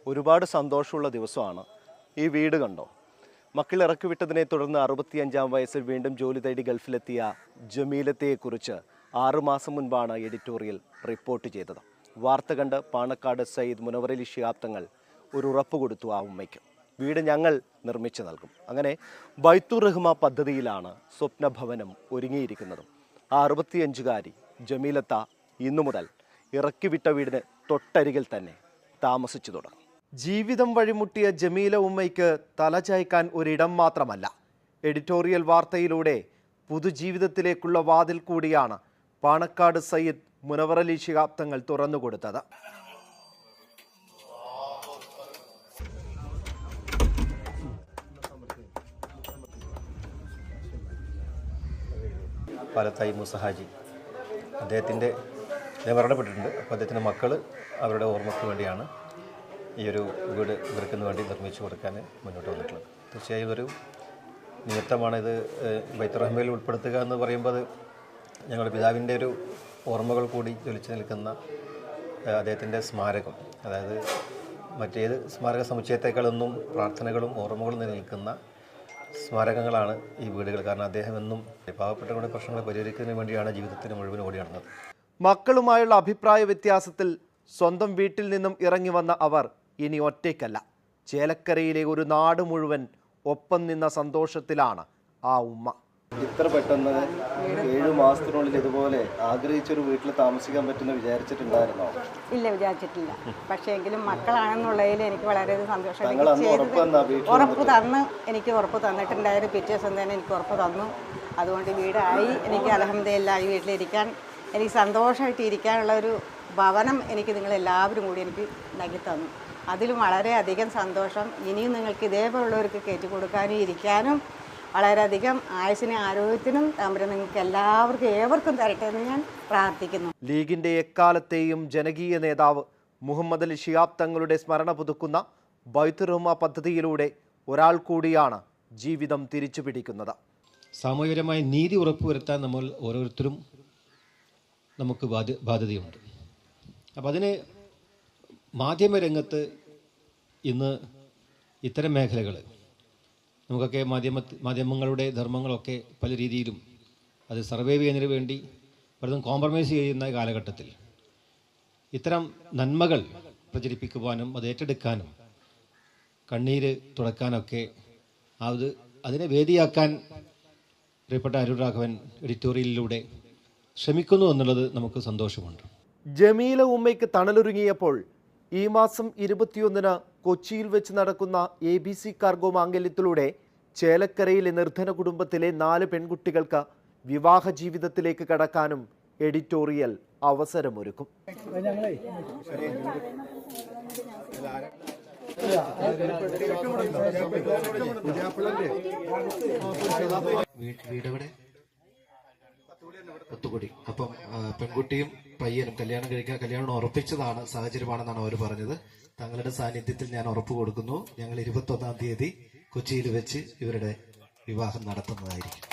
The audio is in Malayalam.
ഒരുപാട് സന്തോഷമുള്ള ദിവസമാണ്. ഈ വീട് കണ്ടോ? മക്കൾ ഇറക്കി വിട്ടതിനെ തുടർന്ന് 65-ാം വയസ്സിൽ വീണ്ടും ജോലി തേടി ഗൾഫിലെത്തിയ ജമീലത്തെക്കുറിച്ച് 6 മാസം മുൻപാണ് എഡിറ്റോറിയൽ റിപ്പോർട്ട് ചെയ്തത്. വാർത്ത കണ്ട് പാണക്കാട് സയ്യിദ് മുനവറലി ശിഹാബ് തങ്ങൾ ഒരു ഉറപ്പ് കൊടുത്തു ആ ഉമ്മയ്ക്ക്. വീട് ഞങ്ങൾ നിർമ്മിച്ചു നൽകും. അങ്ങനെ ബൈത്തുർ റഹ്മ പദ്ധതിയിലാണ് സ്വപ്നഭവനം ഒരുങ്ങിയിരിക്കുന്നത്. ആ 65-കാരി ജമീലത്ത ഇന്നു മുതൽ ഇറക്കിവിട്ട വീടിന് തൊട്ടരികിൽ തന്നെ താമസിച്ചു തുടങ്ങും. ജീവിതം വഴിമുട്ടിയ ജമീല ഉമ്മയ്ക്ക് തലചായ്ക്കാൻ ഒരിടം മാത്രമല്ല, എഡിറ്റോറിയൽ വാർത്തയിലൂടെ പുതുജീവിതത്തിലേക്കുള്ള വാതിൽ കൂടിയാണ് പാണക്കാട് സയ്യിദ് മുനവറലി ശിഹാബ് തങ്ങൾ തുറന്നുകൊടുത്തത്. പാലത്തായി മുസഹാജി അദ്ദേഹം മരണപ്പെട്ടിട്ടുണ്ട്. അപ്പോൾ അദ്ദേഹത്തിൻ്റെ മക്കൾ അവരുടെ ഓർമ്മയ്ക്ക് വേണ്ടിയാണ് ഈ ഒരു വീട് ഇവർക്ക് വേണ്ടി നിർമ്മിച്ചു കൊടുക്കാൻ മുന്നോട്ട് വന്നിട്ടുള്ളത്. തീർച്ചയായും ഒരു നിമിത്തമാണ് ഇത് ബൈത്തുർ റഹ്മയിൽ ഉൾപ്പെടുത്തുക എന്ന് പറയുമ്പോൾ അത് ഞങ്ങളുടെ പിതാവിൻ്റെ ഒരു ഓർമ്മകൾ കൂടി ജ്വലിച്ചു നിൽക്കുന്ന അദ്ദേഹത്തിൻ്റെ സ്മാരകം, അതായത് മറ്റേത് സ്മാരക സമുച്ചയത്തേക്കാളൊന്നും പ്രാർത്ഥനകളും ഓർമ്മകളും നിലനിൽക്കുന്ന സ്മാരകങ്ങളാണ് ഈ വീടുകൾ. കാരണം അദ്ദേഹം എന്നും പാവപ്പെട്ടവരുടെ പ്രശ്നങ്ങൾ പരിഹരിക്കുന്നതിന് വേണ്ടിയാണ് ജീവിതത്തിന് മുഴുവൻ ഓടി നടന്നത്. മക്കളുമായുള്ള അഭിപ്രായ വ്യത്യാസത്തിൽ സ്വന്തം വീട്ടിൽ നിന്നും ഇറങ്ങി വന്ന അവർ ഇനി ഒറ്റയ്ക്കല്ല. ചേലക്കരയിലെ ഒരു നാട് മുഴുവൻ ഒപ്പം നിന്ന സന്തോഷത്തിലാണ് ആ ഉമ്മ. ഇത്ര പെട്ടെന്ന് 7 മാസത്തിനുള്ളിൽ ഇതുപോലെ ആഗ്രഹിച്ചൊരു വീട്ടിൽ താമസിക്കാൻ പറ്റുന്ന വിചാരിച്ചിട്ടുണ്ടായിരുന്നോ? ഇല്ല, വിചാരിച്ചിട്ടില്ല. പക്ഷേ എങ്കിലും മക്കളാണെന്നുള്ളതിൽ എനിക്ക് വളരെയധികം സന്തോഷം. എനിക്ക് ഉറപ്പ് തന്നിട്ടുണ്ടായിരുന്നു. പിറ്റേ ദിവസം തന്നെ എനിക്ക് ഉറപ്പ് തന്നു. അതുകൊണ്ട് വീടായി. എനിക്ക് അൽഹംദുലില്ലാഹ് ഈ വീട്ടിലിരിക്കാൻ എനിക്ക് സന്തോഷമായിട്ട് ഇരിക്കാനുള്ള ഒരു ഭവനം എനിക്ക് നിങ്ങളെല്ലാവരും കൂടി എനിക്ക് നൽകി തന്നു. അതിലും വളരെയധികം സന്തോഷം. ഇനിയും നിങ്ങൾക്ക് ഇതേപോലുള്ളവർക്ക് കയറ്റി കൊടുക്കാനും ഇരിക്കാനും വളരെയധികം ആയുസ്സിനും ആരോഗ്യത്തിനും തമ്പുരാൻ നിങ്ങൾക്ക് എല്ലാവർക്കും ഏവർക്കും തരട്ടെ എന്ന് ഞാൻ പ്രാർത്ഥിക്കുന്നു. ലീഗിന്റെ എക്കാലത്തെയും ജനകീയ നേതാവ് മുഹമ്മദ് അലി ശിഹാബ് തങ്ങളുടെ സ്മരണ പുതുക്കുന്ന ബൈത്തുർ റഹ്മ പദ്ധതിയിലൂടെ ഒരാൾ കൂടിയാണ് ജീവിതം തിരിച്ചു പിടിക്കുന്നത്. സാമൂഹികപരമായ നീതി ഉറപ്പുവരുത്താൻ നമ്മൾ ഓരോരുത്തരും നമുക്ക് ബാധ്യതയുണ്ട്. അപ്പം അതിന് മാധ്യമരംഗത്ത് ഇന്ന് ഇത്തരം മേഖലകൾ നമുക്കൊക്കെ മാധ്യമങ്ങളുടെ ധർമ്മങ്ങളൊക്കെ പല രീതിയിലും അത് സർവൈവ് ചെയ്യുന്നതിന് വേണ്ടി പലതും കോംപ്രമൈസ് ചെയ്യുന്ന കാലഘട്ടത്തിൽ ഇത്തരം നന്മകൾ പ്രചരിപ്പിക്കുവാനും അത് ഏറ്റെടുക്കാനും കണ്ണീര് തുടക്കാനൊക്കെ അതിനെ വേദിയാക്കാൻ പ്രിയപ്പെട്ട അരുൺ രാഘവൻ എഡിറ്റോറിയലിലൂടെ ശ്രമിക്കുന്നു എന്നുള്ളത് നമുക്ക് സന്തോഷമുണ്ട്. ജമീല ഉമ്മയ്ക്ക് തണലൊരുങ്ങിയപ്പോൾ ഈ മാസം 21-ന് കൊച്ചിയിൽ വെച്ച് നടക്കുന്ന ABC കാർഗോ മാംഗല്യത്തിലൂടെ ചേലക്കരയിലെ നിർധന കുടുംബത്തിലെ 4 പെൺകുട്ടികൾക്ക് വിവാഹ ജീവിതത്തിലേക്ക് കടക്കാനും എഡിറ്റോറിയൽ അവസരമൊരുക്കും. ഒത്തുകൂടി. അപ്പം പെൺകുട്ടിയും പയ്യനും കല്യാണം ഉറപ്പിച്ചതാണ്, സാഹചര്യമാണെന്നാണ് അവർ പറഞ്ഞത്. തങ്ങളുടെ സാന്നിധ്യത്തിൽ ഞാൻ ഉറപ്പ് കൊടുക്കുന്നു. ഞങ്ങൾ 21-ാം തീയതി കൊച്ചിയിൽ വെച്ച് ഇവരുടെ വിവാഹം നടത്തുന്നതായിരിക്കും.